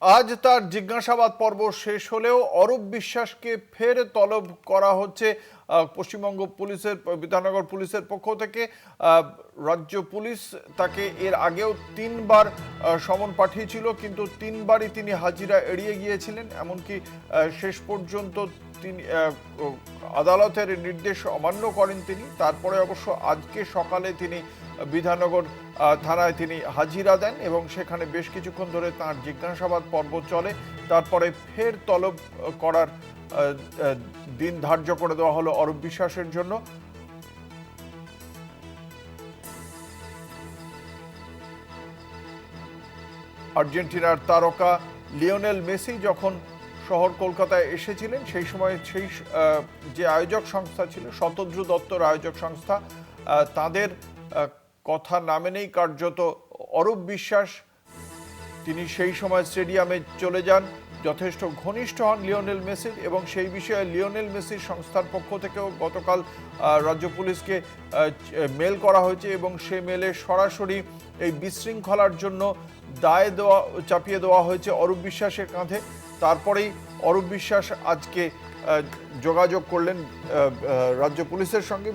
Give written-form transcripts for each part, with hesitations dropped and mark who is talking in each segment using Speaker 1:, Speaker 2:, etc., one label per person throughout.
Speaker 1: আজ তার জিজ্ঞাসাবাদ পর্ব শেষ হলেও অরূপ বিশ্বাসকে ফের তলব করা হচ্ছে পশ্চিমবঙ্গ পুলিশের, বিধাননগর পুলিশের পক্ষ থেকে। রাজ্য পুলিশ তাকে এর আগেও তিনবার সমন পাঠিয়েছিল, কিন্তু তিনবারই তিনি হাজিরা এড়িয়ে গিয়েছিলেন। এমনকি শেষ পর্যন্ত তিনি আদালতের নির্দেশ অমান্য করেন তিনি। তারপরে অবশ্য আজকে সকালে তিনি বিধাননগর থানায় তিনি হাজিরা দেন এবং সেখানে বেশ কিছুক্ষণ ধরে তার জিজ্ঞাসাবাদ পর্ব চলে। তারপরে ফের তলব করার দিন ধার্য করে দেওয়া হলো অরূপ বিশ্বাসের জন্য। আর্জেন্টিনার তারকা লিওনেল মেসি যখন শহর কলকাতায় এসেছিলেন, সেই সময় সেই যে আয়োজক সংস্থা ছিল, শতদ্রু দত্তর আয়োজক সংস্থা, তাদের কথা না মেনেই কার্যত অরূপ বিশ্বাস তিনি সেই সময় স্টেডিয়ামে চলে যান, যথেষ্ট ঘনিষ্ঠ হন লিওনেল মেসির। এবং সেই বিষয়ে লিওনেল মেসির সংস্থার পক্ষ থেকেও গতকাল রাজ্য পুলিশকে মেল করা হয়েছে এবং সে মেলে সরাসরি এই বিশৃঙ্খলার জন্য দায় চাপিয়ে দেওয়া হয়েছে অরূপ বিশ্বাসের কাঁধে। তারপরেই অরূপ বিশ্বাস আজকে যোগাযোগ করলেন রাজ্য পুলিশের সঙ্গে।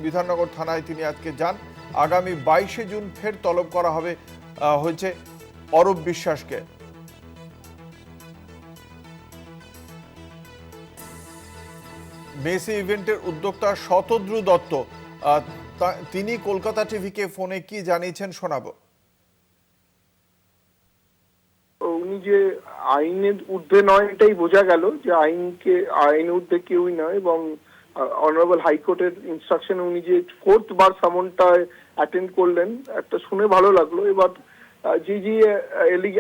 Speaker 1: বিধাননগর থানায় তিনি আজকে যান। আগামী 22শে জুন ফের তলব করা হয়েছে অরূপ বিশ্বাসকে। মেসি ইভেন্টের উদ্যোক্তা শতদ্রু দত্ত, তিনি কলকাতা টিভিকে ফোনে কি জানিয়েছেন শোনাবো।
Speaker 2: উনি যে আইনের ঊর্ধ্বে নয় এটাই বোঝা গেল, যে আইনের ঊর্ধ্বে কেউই নয়। এবং অনারেবল হাইকোর্টের ইনস্ট্রাকশনে উনি যে 4th বার সামনটায় অ্যাটেন্ড করলেন, একটা শুনে ভালো লাগলো। এবার যে যে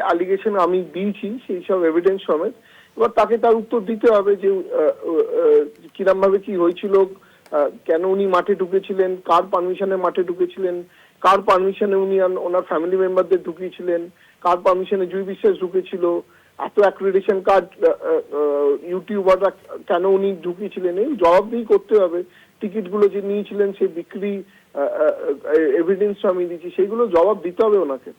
Speaker 2: অ্যালিগেশন আমি দিয়েছি সেই সব এভিডেন্স সমেত এবার তাকে তার উত্তর দিতে হবে, যে কিরম ভাবে কি হয়েছিল, কেন উনি মাঠে ঢুকেছিলেন, কার পারমিশনে মাঠে ঢুকেছিলেন, কার পারমিশনে উনি ওনার ফ্যামিলি মেম্বারদের ঢুকিয়েছিলেন, কার পারমিশনে জুই বিশ্বাস ঢুকেছিল, এত অ্যাক্রেডিটেশন কার্ড ইউটিউবাররা কেন উনি ঢুকিয়েছিলেন, এই জবাবদিহি করতে হবে। টিকিটগুলো যে নিয়েছিলেন সেই বিক্রি এভিডেন্স আমি দিচ্ছি, সেগুলো জবাব দিতে হবে ওনাকে।